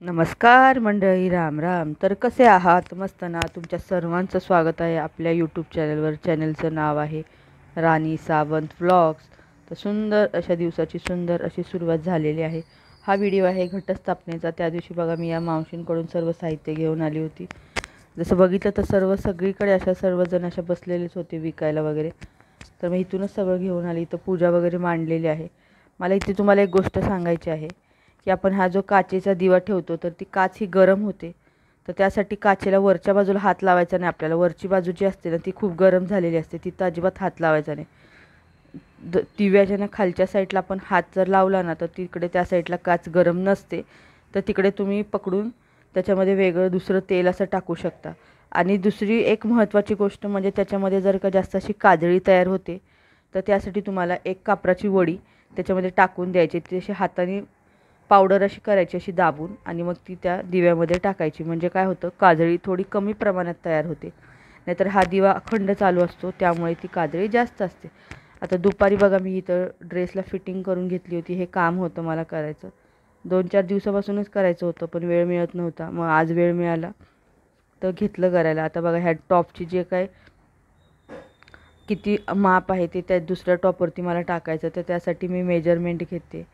नमस्कार मंडळी, राम राम. तर कसे आहात? मस्त ना? तुमच्या सर्वांचं स्वागत आहे आपल्या यूट्यूब चॅनलवर. चॅनलचं नाव आहे राणी सावंत व्लॉग्स. तर सुंदर अशा दिवसाची सुंदर अशी सुरुवात झालेली आहे. हा व्हिडिओ आहे घटस्थापनेचा. त्या दिवशी बघा मी या मावशींकडून सर्व साहित्य घेऊन आली होती. जसं बघितलं तर सगळीकडे अशा सर्वजण अशा बसलेलेच होते विकायला वगैरे. तर मी इथूनच सगळं घेऊन आली. इथं पूजा वगैरे मांडलेली आहे. मला इथे तुम्हाला एक गोष्ट सांगायची आहे की आपण हा जो काचेचा दिवा ठेवतो तर ती काच ही गरम होते. तर त्यासाठी काचेला वरच्या बाजूला हात लावायचा नाही आपल्याला. वरची बाजू जी असते ना ती खूप गरम झालेली असते, तिथं अजिबात हात लावायचा नाही. दिव्याच्या ना खालच्या साईडला आपण हात जर लावला ना तर तिकडे त्या साईडला काच गरम नसते. तर तिकडे तुम्ही पकडून त्याच्यामध्ये वेगळं दुसरं तेल असं टाकू शकता. आणि दुसरी एक महत्त्वाची गोष्ट म्हणजे त्याच्यामध्ये जर का जास्त अशी काजळी तयार होते तर त्यासाठी तुम्हाला एक कापराची वडी त्याच्यामध्ये टाकून द्यायची. ती अशी हाताने पावडर अशी करायची अशी दाबून आणि मग ती त्या दिव्यामध्ये टाकायची. म्हणजे काय होतं, काजळी थोडी कमी प्रमाणात तयार होते. नाहीतर हा दिवा अखंड चालू असतो त्यामुळे ती काजळी जास्त असते. आता दुपारी बघा मी इथं ड्रेसला फिटिंग करून घेतली होती. हे काम होतं मला करायचं. 2-4 दिवसापासूनच करायचं होतं पण वेळ मिळत नव्हता. मग आज वेळ मिळाला तर घेतलं करायला. आता बघा ह्या टॉपची जे काय किती माप आहे ते त्या दुसऱ्या टॉपवरती मला टाकायचं. तर त्यासाठी मी मेजरमेंट घेते.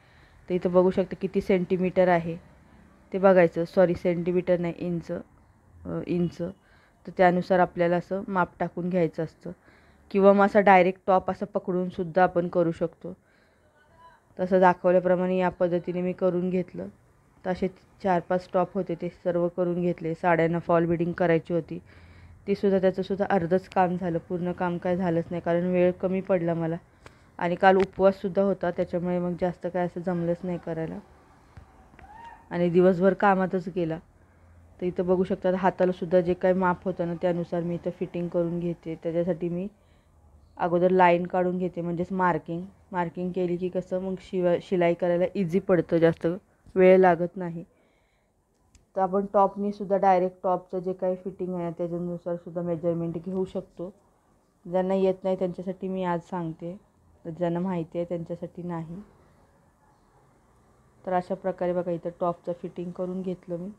तर इथं बघू शकता किती सेंटीमीटर आहे ते बघायचं. सॉरी, सेंटीमीटर नाही, इंच. तर त्यानुसार आपल्याला असं माप टाकून घ्यायचं असतं. किंवा मग असा डायरेक्ट टॉप असं पकडून सुद्धा आपण करू शकतो. तसं दाखवल्याप्रमाणे या पद्धतीने मी करून घेतलं. तर असे 4-5 टॉप होते ते सर्व करून घेतले. साड्यांना फॉल बिडिंग करायची होती. तीसुद्धा त्याचंसुद्धा अर्धच काम झालं. पूर्ण काम काय झालंच नाही कारण वेळ कमी पडला मला. आणि काल उपवाससुद्धा होता त्याच्यामुळे मग जास्त काय असं जमलंच नाही करायला. आणि दिवसभर कामातच गेला. तर इथं बघू शकता हातालासुद्धा जे काही माप होतं ना त्यानुसार मी इथं फिटिंग करून घेते. त्याच्यासाठी मी अगोदर लाईन काढून घेते, म्हणजेच मार्किंग केली की कसं मग शिलाई करायला इझी पडतं, जास्त वेळ लागत नाही. तर आपण टॉपनीसुद्धा डायरेक्ट टॉपचं जे काही फिटिंग आहे त्याच्यानुसारसुद्धा मेजरमेंट घेऊ शकतो. ज्यांना येत नाही त्यांच्यासाठी मी आज सांगते, तर ज्यांना माहिती आहे त्यांच्यासाठी नाही. तर अशा प्रकारे बघा इथं टॉपचं फिटिंग करून घेतलं मी.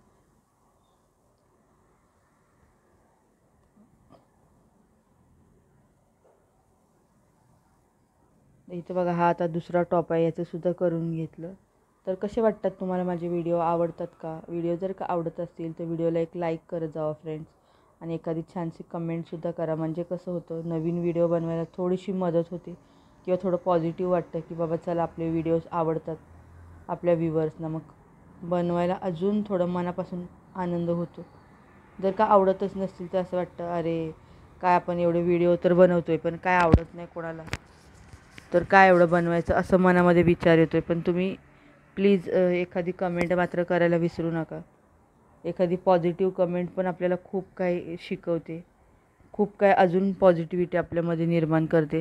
इथं बघा हा आता दुसरा टॉप आहे, याचंसुद्धा करून घेतलं. तर कसे वाटतात तुम्हाला माझे व्हिडिओ? आवडतात का? व्हिडिओ जर का आवडत असतील तर व्हिडिओला एक लाईक करत जावा फ्रेंड्स. आणि एखादी छानशी कमेंटसुद्धा करा. म्हणजे कसं होतं, नवीन व्हिडिओ बनवायला थोडीशी मदत होते किंवा थोडं पॉझिटिव्ह वाटतं की बाबा चला आपले व्हिडिओज आवडतात आपल्या व्ह्यूवर्सना. मग बनवायला अजून थोडं मनापासून आनंद होतो. जर का आवडतच नसतील तर असं वाटतं अरे काय आपण एवढे व्हिडिओ तर बनवतो आहे पण काय आवडत नाही कोणाला, तर काय एवढं बनवायचं असं मनामध्ये विचार येतो आहे. पण तुम्ही प्लीज एखादी कमेंट मात्र करायला विसरू नका. एखादी पॉझिटिव्ह कमेंट पण आपल्याला खूप काही शिकवते, खूप काय अजून पॉझिटिव्हिटी आपल्यामध्ये निर्माण करते.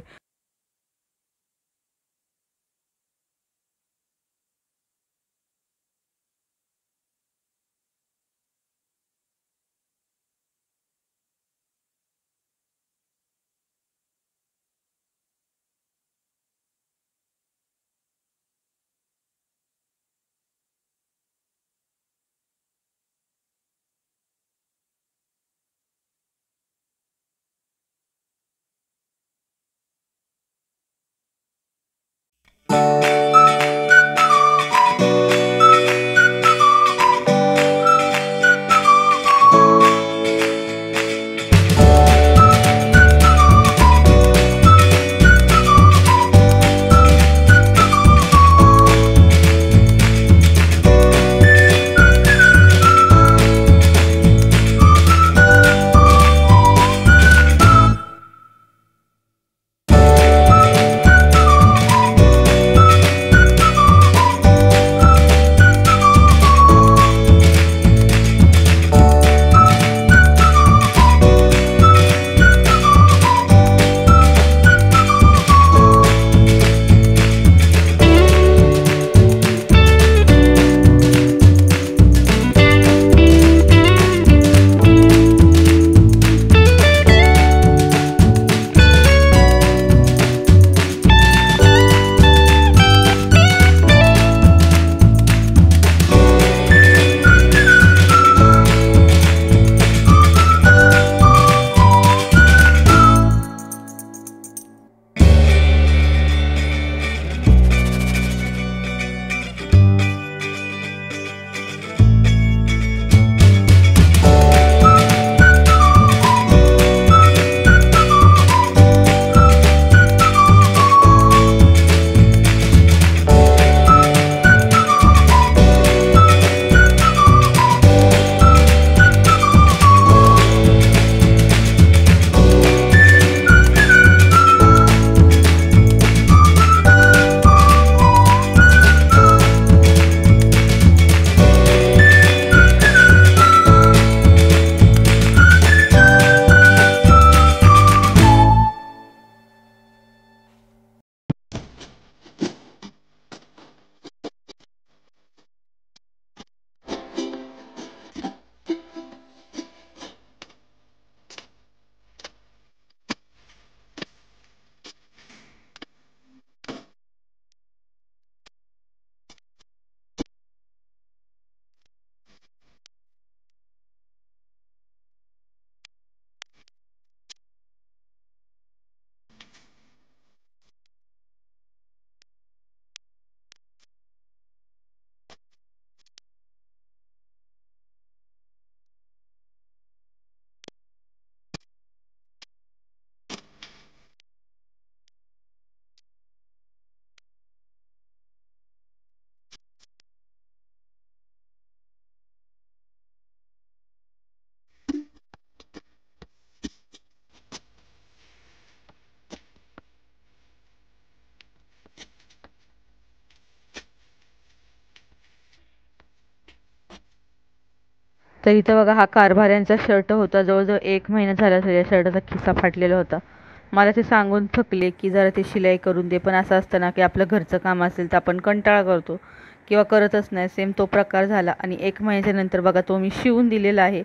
तर इथं बघा हा कारभाऱ्यांचा शर्ट होता, जवळजवळ 1 महिना झाला असेल या शर्टाचा खिसा फाटलेला होता. मला ते सांगून थकले की जरा ते शिलाई करून दे, पण असं असतं ना की आपलं घरचं काम असेल तर आपण कंटाळा करतो किंवा करतच नाही. सेम तो प्रकार झाला आणि 1 महिन्याच्या नंतर बघा तो मी शिवून दिलेला आहे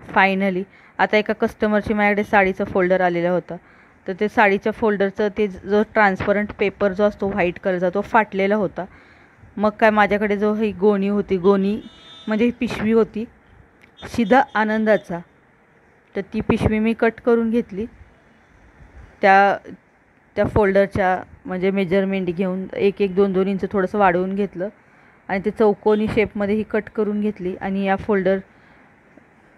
फायनली. आता एका कस्टमरची माझ्याकडे साडीचा फोल्डर आलेला होता, तर ते साडीच्या फोल्डरचं ते जो ट्रान्सपरंट पेपर जो असतो व्हाईट कलरचा तो फाटलेला होता. मग काय माझ्याकडे जो ही गोणी होती, गोणी म्हणजे ही पिशवी होती शिधा आनंदाचा, तर ती पिशवी मी कट करून घेतली. त्या फोल्डरच्या म्हणजे मेजरमेंट घेऊन 1-1, 2-2 इंच थोडंसं वाढवून घेतलं आणि ते चौकोनी शेपमध्ये ही कट करून घेतली आणि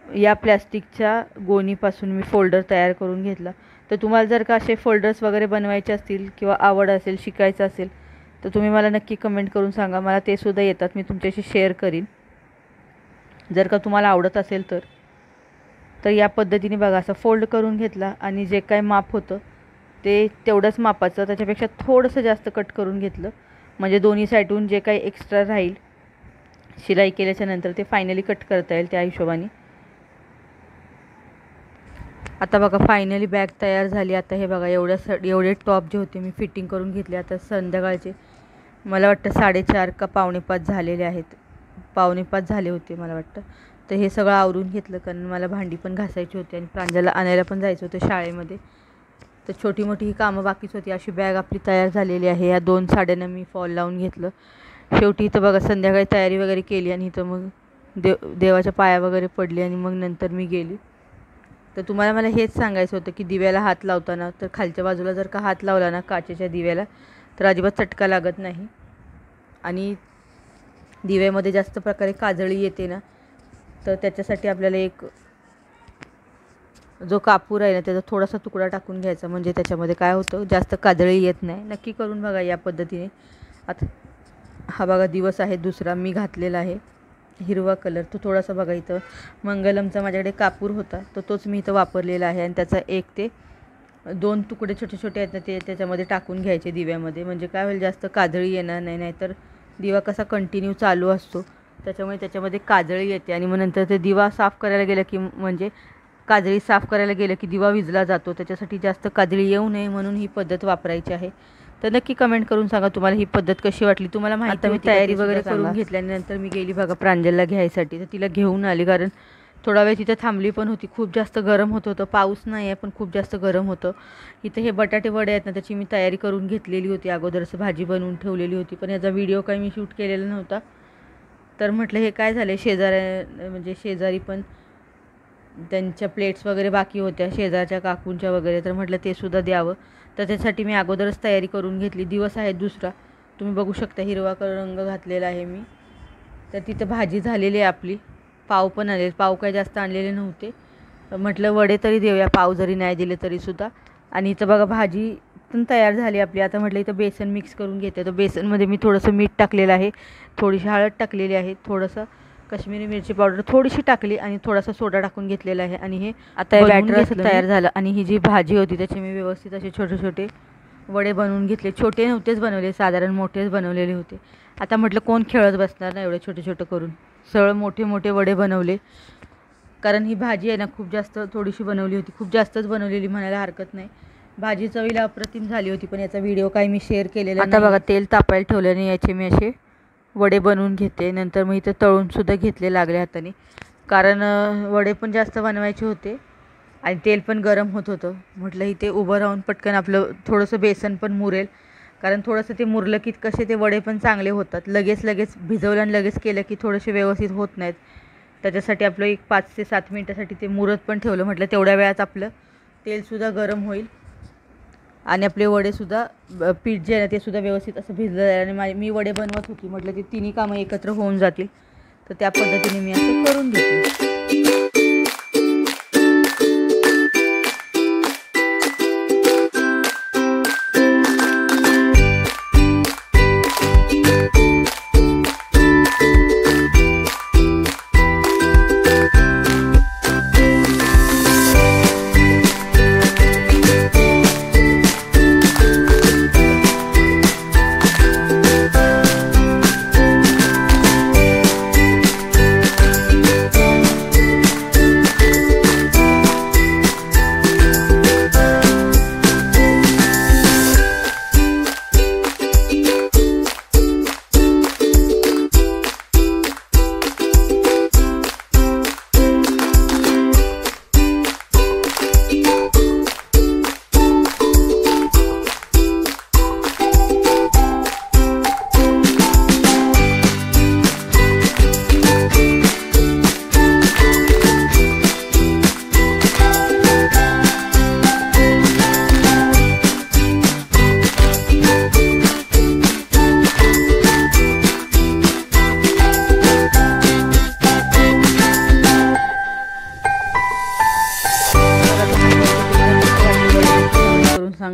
या प्लॅस्टिकच्या गोणीपासून मी फोल्डर तयार करून घेतला. तर तुम्हाला जर का असे फोल्डर्स वगैरे बनवायचे असतील किंवा आवड असेल, शिकायचं असेल, तर तुम्ही मला नक्की कमेंट करून सांगा. मला ते सुद्धा येतात, मी तुमच्याशी शेअर करीन जर का तुम्हाला आवडत असेल तर या पद्धतीने बघा असं फोल्ड करून घेतला आणि जे काय माप होतं ते तेवढंच मापाचं, त्याच्यापेक्षा थोडंसं जास्त कट करून घेतलं म्हणजे दोन्ही साईडून जे काही एक्स्ट्रा राहील शिलाई केल्याच्या नंतर ते फायनली कट करता येईल त्या हिशोबाने. आता बघा फायनली बॅग तयार झाली. आता हे बघा एवढे टॉप जे होते मी फिटिंग करून घेतले. आता संध्याकाळचे मला वाटतं 4:30 का 4:45 झालेले आहेत, 4:45 झाले होते मला वाटतं. तर हे सगळं आवरून घेतलं कारण मला भांडी पण घासायची होती आणि प्रांजलला आणायला पण जायचं होतं शाळेमध्ये. तर छोटी मोठी ही कामं बाकीच होती. अशी बॅग आपली तयार झालेली आहे. या 2 साड्यांना मी फॉल लावून घेतलं. शेवटी इथं बघा संध्याकाळी तयारी वगैरे केली आणि इथं मग देवाच्या पाया वगैरे पडली आणि मग नंतर मी गेली. तर तुम्हाला मला हेच सांगायचं होतं की दिव्याला हात लावताना तर खालच्या बाजूला जर का हात लावला ना काचेच्या दिव्याला तर अजिबात चटका लागत नाही. आणि दिव्यामध्ये जास्त प्रकारे काजळी येते ना, तर त्याच्यासाठी आपल्याला एक जो कापूर आहे ना त्याचा थोडासा तुकडा टाकून घ्यायचा, म्हणजे त्याच्यामध्ये काय होतं जास्त काजळी येत नाही. नक्की करून बघा या पद्धतीने. आता हा बघा दिवस आहे दुसरा मी घातलेला आहे हिरवा कलर. तो थोडासा बघा इथं मंगलमचा माझ्याकडे कापूर होता तर तोच मी इथं वापरलेला आहे आणि त्याचा 1 ते 2 तुकडे छोटे छोटे आहेत ना ते त्याच्यामध्ये टाकून घ्यायचे दिव्यामध्ये, म्हणजे काय होईल जास्त काजळी येणार नाही. नाहीतर दिवा कसा कंटिन्यू चालू असतो त्याच्यामुळे त्याच्यामध्ये काजळी येते आणि मग नंतर ते दिवा साफ करायला गेलं की म्हणजे काजळी साफ करायला गेलं की दिवा विझला जातो. त्याच्यासाठी जास्त काजळी येऊ नये म्हणून ही पद्धत वापरायची आहे. तर नक्की कमेंट करून सांगा तुम्हाला ही पद्धत कशी वाटली. तुम्हाला माहिती मी तयारी वगैरे करून घेतल्यानंतर मी गेली बघा प्रांजलला घ्यायसाठी. तर तिला घेऊन आली कारण थोडा वेळ तिथं थांबली पण होती. खूप जास्त गरम होतं. पाऊस नाही आहे पण खूप जास्त गरम होतं. इथं हे बटाटे वडे आहेत ना त्याची मी तयारी करून घेतलेली होती, अगोदरच भाजी बनवून ठेवलेली होती, पण याचा व्हिडिओ काही मी शूट केलेला नव्हता. तर म्हटलं हे काय झालं शेजारी पण त्यांच्या प्लेट्स वगैरे बाकी होत्या शेजारच्या काकूंच्या वगैरे, तर म्हटलं ते सुद्धा द्यावं. तर त्यासाठी मी अगोदरच तयारी करून घेतली. दिवस आहे दुसरा, तुम्ही बघू शकता हिरवा रंग घातलेला आहे मी. तर तिथं भाजी झालेली आहे आपली. पाव पण आले, पाव काही जास्त आणलेले नव्हते. म्हटलं वडे तरी देऊया पाव जरी नाही दिले तरीसुद्धा. आणि इथं बघा भाजी पण तयार झाली आपली. आता म्हटलं इथं बेसन मिक्स करून घेते. तर बेसनमध्ये मी थोडंसं मीठ टाकलेलं आहे, थोडीशी हळद टाकलेली आहे, थोडंसं कश्मीरी मिरची पावडर थोडीशी टाकली आणि थोडासा सोडा टाकून घेतलेला आहे. आणि हे आता हे बॅटर असं तयार झालं. आणि ही जी भाजी होती त्याचे मी व्यवस्थित असे छोटे छोटे वडे बनवून घेतले. छोटे नव्हतेच बनवले, साधारण मोठेच बनवलेले होते. आता म्हटलं कोण खेळत बसणार ना एवढे छोटे छोटे करून, सरळ मोठे मोठे वडे बनवले. कारण ही भाजी आहे ना खूप जास्त थोडीशी बनवली होती, खूप जास्तच बनवलेली म्हणायला हरकत नाही. भाजी चवीला अप्रतिम झाली होती, पण याचा व्हिडिओ काही मी शेअर केलेला नाही. आता बघा तेल तापायला ठेवल्याने याचे मी असे वडे बनवून घेते. नंतर मी इथं तळूनसुद्धा घेतले लागले हाताने, कारण वडे पण जास्त बनवायचे होते आणि तेल पण गरम होत होतं. म्हटलं इथे उभं राहून पटकन आपलं थोडंसं बेसन पण मुरेल, कारण थोडंसं ते मुरलं की कसे ते वडे पण चांगले होतात. लगेच भिजवलं आणि लगेच केलं की थोडेसे व्यवस्थित होत नाहीत. त्याच्यासाठी आपलं एक 5 ते 7 मिनटासाठी ते मुरत पण ठेवलं. म्हटलं तेवढ्या वेळात आपलं तेलसुद्धा गरम होईल आणि आपले वडेसुद्धा पीठ जे आहे ना ते सुद्धा व्यवस्थित असं भिजलं जाईल. आणि मी वडे बनवत होती, म्हटलं ते तिन्ही कामं एकत्र होऊन जातील. तर त्या पद्धतीने मी असं करून घेतलं.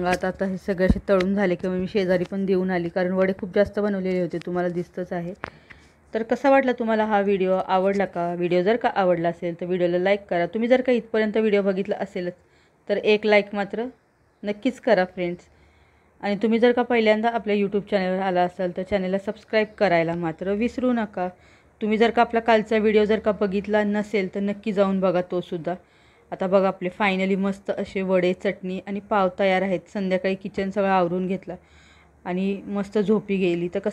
बघा आता हे सगळे असे तळून झाले किंवा मी शेजारी पण देऊन आली, कारण वडे खूप जास्त बनवलेले होते, तुम्हाला दिसतंच आहे. तर कसा वाटला तुम्हाला हा व्हिडिओ? आवडला का? व्हिडिओ जर का आवडला असेल तर व्हिडिओला लाईक करा. तुम्ही जर का इथपर्यंत व्हिडिओ बघितला असेलच तर एक लाईक मात्र नक्कीच करा फ्रेंड्स. आणि तुम्ही जर का पहिल्यांदा आपल्या यूट्यूब चॅनलवर आला असाल तर चॅनलला सबस्क्राईब करायला मात्र विसरू नका. तुम्ही जर का आपला कालचा व्हिडिओ जर का बघितला नसेल तर नक्की जाऊन बघा तोसुद्धा. आता बघा आपले फायनली मस्त असे वडे, चटणी आणि पाव तयार आहेत. संध्याकाळी किचन सगळं आवरून घेतलं आणि मस्त झोपी गेली. तर